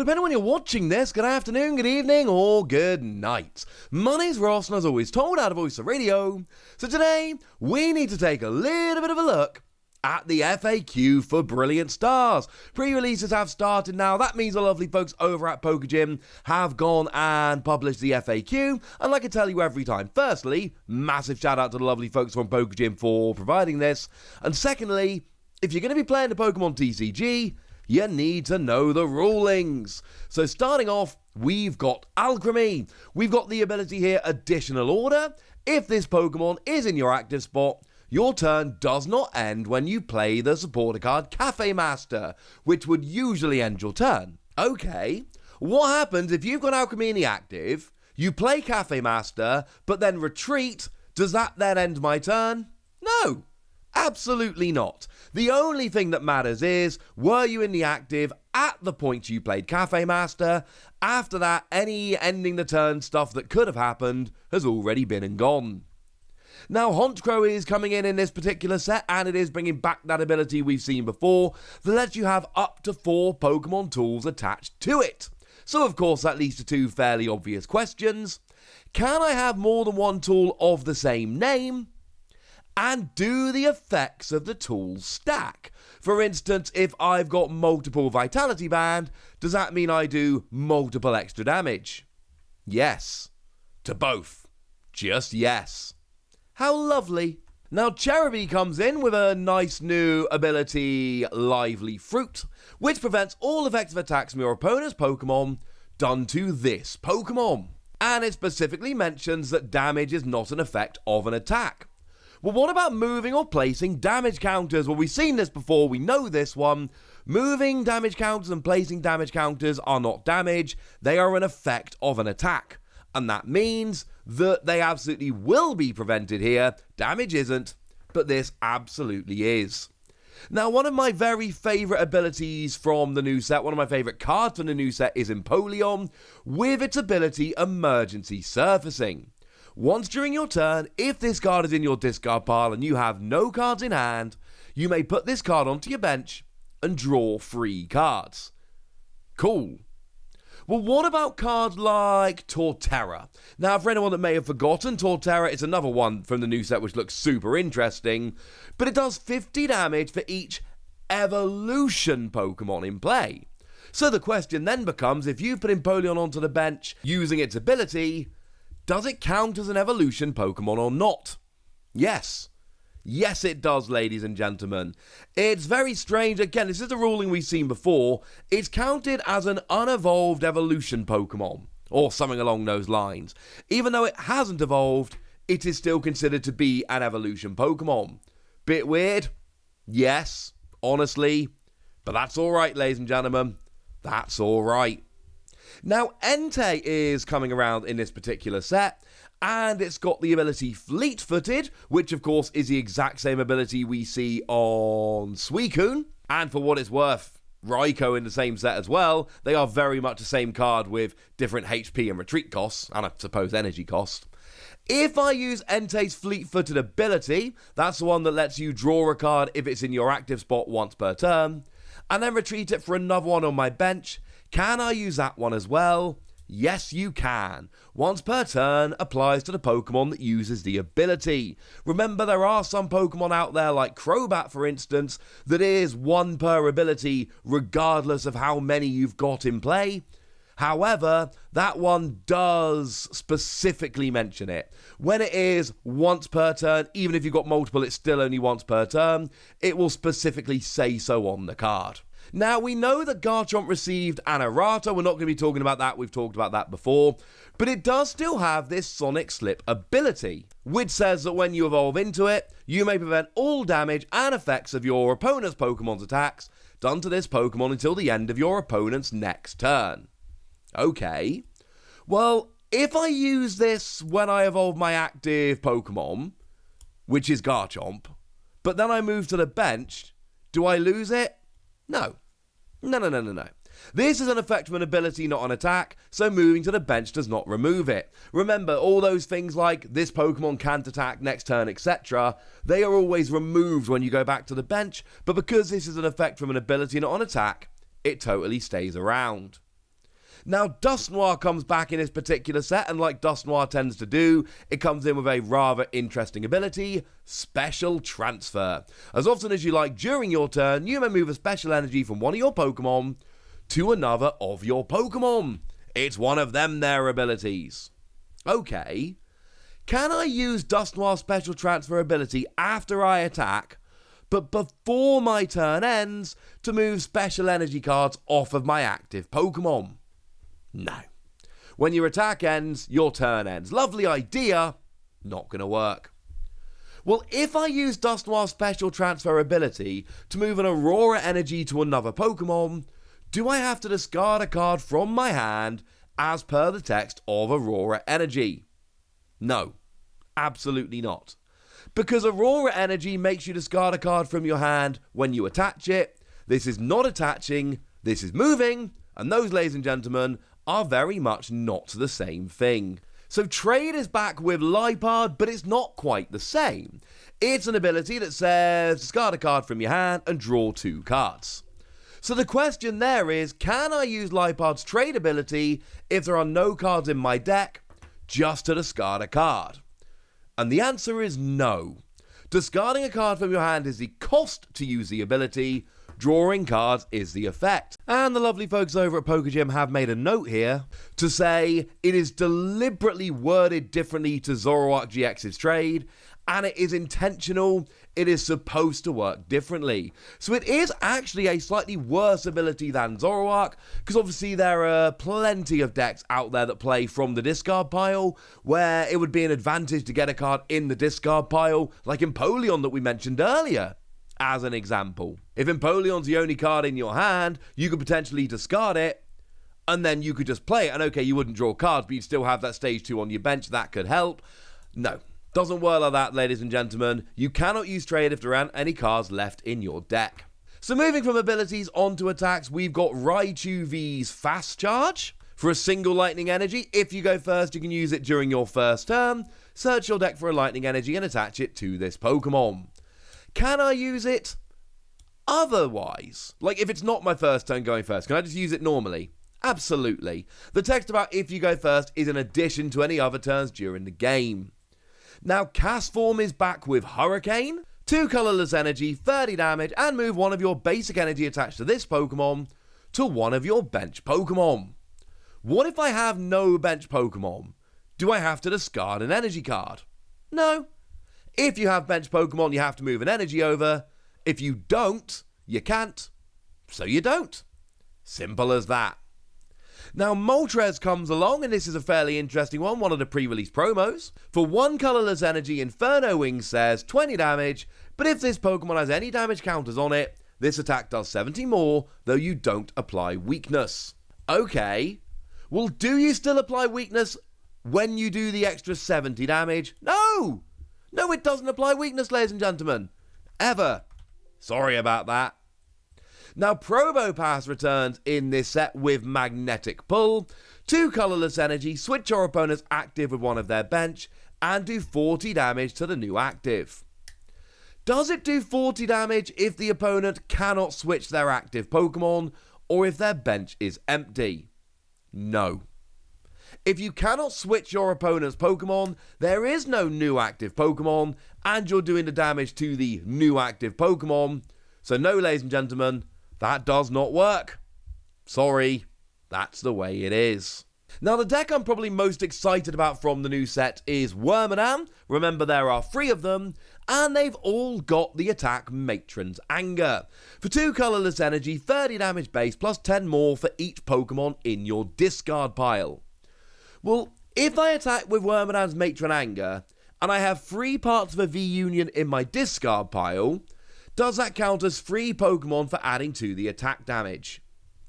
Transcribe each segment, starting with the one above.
depending on when you're watching this, good afternoon, good evening, or good night. My name's Ross, and as always told out of Voice of Radio. So today, we need to take a little bit of a look at the FAQ for Brilliant Stars. Pre-releases have started now. That means the lovely folks over at Pokegym have gone and published the FAQ. And like I tell you every time, firstly, massive shout out to the lovely folks from Pokegym for providing this. And secondly, if you're going to be playing the Pokemon TCG, you need to know the rulings. So starting off, we've got Alchemy. We've got the ability here, Additional Order. If this Pokemon is in your active spot, your turn does not end when you play the supporter card Cafe Master, which would usually end your turn. Okay, what happens if you've got Alchemy in the active, you play Cafe Master, but then retreat? Does that then end my turn? No, absolutely not. The only thing that matters is, were you in the active at the point you played Cafe Master? After that, any ending the turn stuff that could have happened has already been and gone. Now, Hauntcrow is coming in this particular set, and it is bringing back that ability we've seen before that lets you have up to 4 Pokemon tools attached to it. So, of course, that leads to 2 fairly obvious questions. Can I have more than one tool of the same name? And do the effects of the tools stack? For instance, if I've got multiple Vitality Band, does that mean I do multiple extra damage? Yes. To both. Just yes. How lovely. Now, Cherubi comes in with a nice new ability, Lively Fruit, which prevents all effective attacks from your opponent's Pokemon done to this Pokemon. And it specifically mentions that damage is not an effect of an attack. Well, what about moving or placing damage counters? Well, we've seen this before, we know this one. Moving damage counters and placing damage counters are not damage, they are an effect of an attack. And that means that they absolutely will be prevented here. Damage isn't, but this absolutely is. Now, one of my very favourite abilities from the new set, one of my favourite cards from the new set is Napoleon, with its ability Emergency Surfacing. Once during your turn, if this card is in your discard pile and you have no cards in hand, you may put this card onto your bench and draw 3 cards. Cool. Well, what about cards like Torterra? Now, for anyone that may have forgotten, Torterra is another one from the new set which looks super interesting, but it does 50 damage for each evolution Pokemon in play. So the question then becomes, if you put Napoleon onto the bench using its ability, does it count as an evolution Pokemon or not? Yes. Yes, it does, ladies and gentlemen. It's very strange. Again, this is a ruling we've seen before. It's counted as an unevolved evolution Pokemon, or something along those lines. Even though it hasn't evolved, it is still considered to be an evolution Pokemon. Bit weird? Yes, honestly. But that's alright, ladies and gentlemen. That's alright. Now, Entei is coming around in this particular set, and it's got the ability Fleet-Footed, which of course is the exact same ability we see on Suicune. And for what it's worth, Raikou in the same set as well. They are very much the same card with different HP and retreat costs, and I suppose energy cost. If I use Entei's Fleet-Footed ability, that's the one that lets you draw a card if it's in your active spot once per turn, and then retreat it for another one on my bench, can I use that one as well? Yes, you can. Once per turn applies to the Pokemon that uses the ability. Remember, there are some Pokemon out there, like Crobat for instance, that is 1 per ability regardless of how many you've got in play. However, that one does specifically mention it. When it is once per turn, even if you've got multiple, it's still only once per turn, it will specifically say so on the card. Now, we know that Garchomp received an errata. We're not going to be talking about that. We've talked about that before. But it does still have this Sonic Slip ability, which says that when you evolve into it, you may prevent all damage and effects of your opponent's Pokemon's attacks done to this Pokemon until the end of your opponent's next turn. Okay. Well, if I use this when I evolve my active Pokemon, which is Garchomp, but then I move to the bench, do I lose it? No. No. This is an effect from an ability, not an attack, so moving to the bench does not remove it. Remember, all those things like this Pokemon can't attack next turn, etc., they are always removed when you go back to the bench, but because this is an effect from an ability, not an attack, it totally stays around. Now, Dustnoir comes back in this particular set, and like Dustnoir tends to do, it comes in with a rather interesting ability, Special Transfer. As often as you like during your turn, you may move a special energy from one of your Pokemon to another of your Pokemon. It's one of them there abilities. Okay, can I use Dustnoir's Special Transfer ability after I attack, but before my turn ends, to move special energy cards off of my active Pokemon? No. When your attack ends, your turn ends. Lovely idea, not going to work. Well, if I use Dustnoir's Special Transfer ability to move an Aurora energy to another Pokemon, do I have to discard a card from my hand as per the text of Aurora energy? No, absolutely not. Because Aurora energy makes you discard a card from your hand when you attach it. This is not attaching, this is moving, and those, ladies and gentlemen, are very much not the same thing. So Trade is back with Liepard, but it's not quite the same. It's an ability that says discard a card from your hand and draw 2 cards. So the question there is, can I use Liepard's Trade ability if there are no cards in my deck just to discard a card? And the answer is no. Discarding a card from your hand is the cost to use the ability, drawing cards is the effect. And the lovely folks over at Pokegym have made a note here to say it is deliberately worded differently to Zoroark GX's Trade, and it is intentional. It is supposed to work differently. So it is actually a slightly worse ability than Zoroark, because obviously there are plenty of decks out there that play from the discard pile, where it would be an advantage to get a card in the discard pile, like Napoleon that we mentioned earlier, as an example. If Napoleon's the only card in your hand, you could potentially discard it, and then you could just play it, and okay, you wouldn't draw cards, but you'd still have that stage 2 on your bench. That could help. No. Doesn't work like that, ladies and gentlemen. You cannot use Trade if there aren't any cards left in your deck. So moving from abilities onto attacks, we've got Raichu V's Fast Charge. For a single lightning energy, if you go first, you can use it during your first turn. Search your deck for a lightning energy and attach it to this Pokemon. Can I use it otherwise? Like if it's not my first turn going first, can I just use it normally? Absolutely. The text about if you go first is in addition to any other turns during the game. Now, Castform is back with Hurricane, 2 colourless energy, 30 damage, and move one of your basic energy attached to this Pokemon to one of your bench Pokemon. What if I have no bench Pokemon? Do I have to discard an energy card? No. If you have bench Pokemon, you have to move an energy over. If you don't, you can't. So you don't. Simple as that. Now, Moltres comes along, and this is a fairly interesting one of the pre-release promos. For 1 colourless energy, Inferno Wing says 20 damage, but if this Pokemon has any damage counters on it, this attack does 70 more, though you don't apply weakness. Okay, well, do you still apply weakness when you do the extra 70 damage? No! No, it doesn't apply weakness, ladies and gentlemen. Ever. Sorry about that. Now, Provopass returns in this set with Magnetic Pull, 2 colourless energy, switch your opponent's active with one of their bench, and do 40 damage to the new active. Does it do 40 damage if the opponent cannot switch their active Pokemon, or if their bench is empty? No. If you cannot switch your opponent's Pokemon, there is no new active Pokemon, and you're doing the damage to the new active Pokemon. So no, ladies and gentlemen, that does not work. Sorry, that's the way it is. Now, the deck I'm probably most excited about from the new set is Wormadam. Remember, there are 3 of them, and they've all got the attack Matron's Anger. For 2 colourless energy, 30 damage base, plus 10 more for each Pokemon in your discard pile. Well, if I attack with Wormadam's Matron Anger, and I have 3 parts of a V-Union in my discard pile, does that count as 3 Pokemon for adding to the attack damage?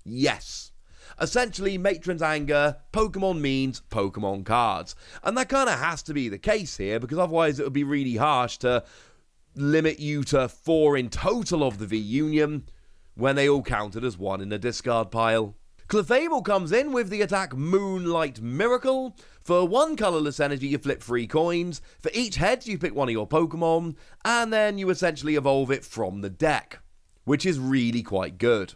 Yes. Essentially, Matron's Anger, Pokemon means Pokemon cards. And that kind of has to be the case here, because otherwise it would be really harsh to limit you to 4 in total of the V-Union, when they all counted as 1 in the discard pile. Clefable comes in with the attack Moonlight Miracle. For 1 colourless energy, you flip 3 coins. For each head, you pick one of your Pokemon, and then you essentially evolve it from the deck, which is really quite good.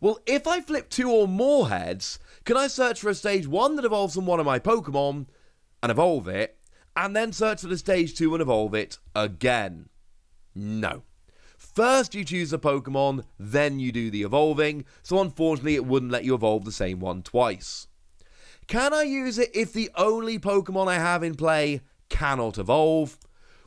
Well, if I flip 2 or more heads, can I search for a stage 1 that evolves from one of my Pokemon and evolve it, and then search for the stage 2 and evolve it again? No. First you choose a Pokemon, then you do the evolving, so unfortunately it wouldn't let you evolve the same one twice. Can I use it if the only Pokemon I have in play cannot evolve?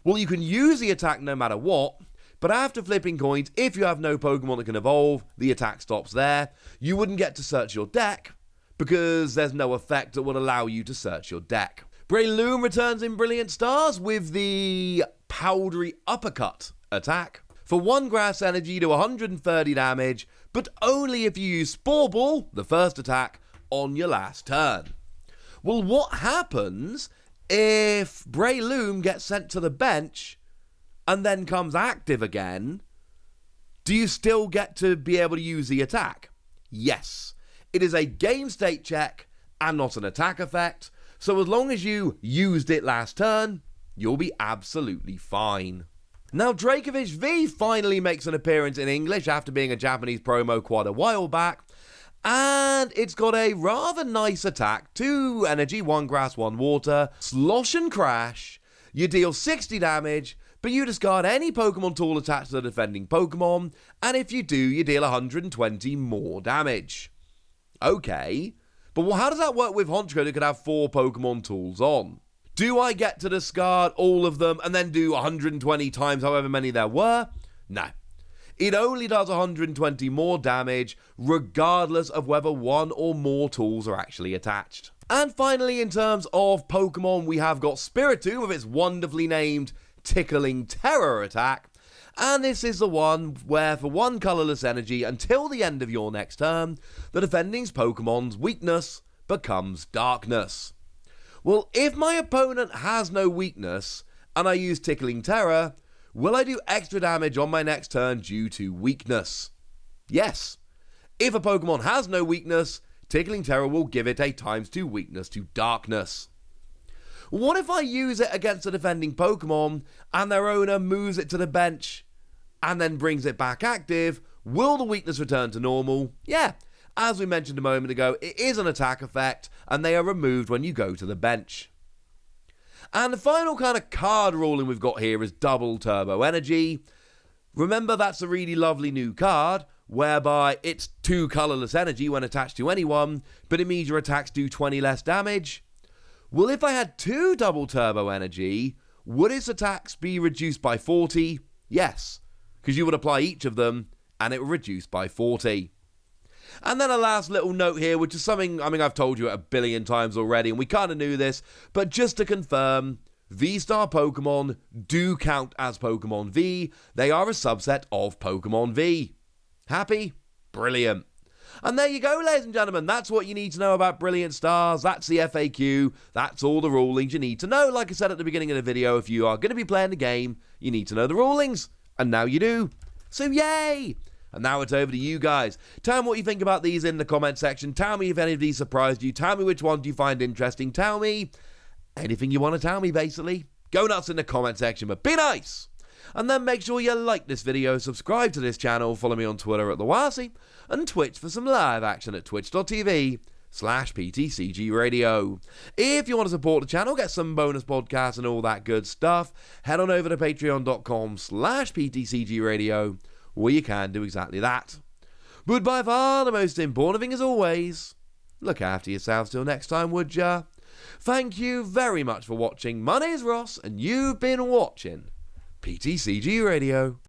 Well, you can use the attack no matter what, but after flipping coins, if you have no Pokemon that can evolve, the attack stops there. You wouldn't get to search your deck, because there's no effect that would allow you to search your deck. Bray Loom returns in Brilliant Stars with the Powdery Uppercut attack. For 1 grass energy to 130 damage, but only if you use Spore Ball, the first attack, on your last turn. Well, what happens if Bray Loom gets sent to the bench and then comes active again? Do you still get to be able to use the attack? Yes. It is a game state check and not an attack effect, so as long as you used it last turn, you'll be absolutely fine. Now, Dracovich V finally makes an appearance in English after being a Japanese promo quite a while back, and it's got a rather nice attack, 2 energy, 1 grass, 1 water, slosh and crash. You deal 60 damage, but you discard any Pokemon tool attached to the defending Pokemon, and if you do, you deal 120 more damage. Okay, but how does that work with Hauntcrow that could have 4 Pokemon tools on? Do I get to discard all of them and then do 120 times however many there were? No. It only does 120 more damage, regardless of whether 1 or more tools are actually attached. And finally, in terms of Pokemon, we have got Spiritomb with its wonderfully named Tickling Terror attack. And this is the one where for 1 colourless energy until the end of your next turn, the defending Pokemon's weakness becomes darkness. Well, if my opponent has no weakness and I use Tickling Terror, will I do extra damage on my next turn due to weakness? Yes. If a Pokemon has no weakness, Tickling Terror will give it a ×2 weakness to darkness. What if I use it against a defending Pokemon and their owner moves it to the bench and then brings it back active? Will the weakness return to normal? Yeah. As we mentioned a moment ago, it is an attack effect, and they are removed when you go to the bench. And the final kind of card ruling we've got here is Double Turbo Energy. Remember, that's a really lovely new card, whereby it's 2 colourless energy when attached to anyone, but it means your attacks do 20 less damage. Well, if I had 2 Double Turbo Energy, would its attacks be reduced by 40? Yes, because you would apply each of them, and it would reduce by 40. And then a last little note here, which is something, I've told you a billion times already, and we kind of knew this, but just to confirm, V-Star Pokemon do count as Pokemon V. They are a subset of Pokemon V. Happy? Brilliant. And there you go, ladies and gentlemen. That's what you need to know about Brilliant Stars. That's the FAQ. That's all the rulings you need to know. Like I said at the beginning of the video, if you are going to be playing the game, you need to know the rulings. And now you do. So yay! And now it's over to you guys. Tell me what you think about these in the comment section. Tell me if any of these surprised you. Tell me which ones you find interesting. Tell me anything you want to tell me, basically. Go nuts in the comment section, but be nice. And then make sure you like this video, subscribe to this channel, follow me on Twitter at TheWasi, and Twitch for some live action at twitch.tv/PTCG Radio. If you want to support the channel, get some bonus podcasts and all that good stuff, head on over to patreon.com/PTCG Radio, where you can do exactly that. But by far the most important thing, as always, look after yourselves till next time, would ya? Thank you very much for watching. My name's Ross, and you've been watching PTCG Radio.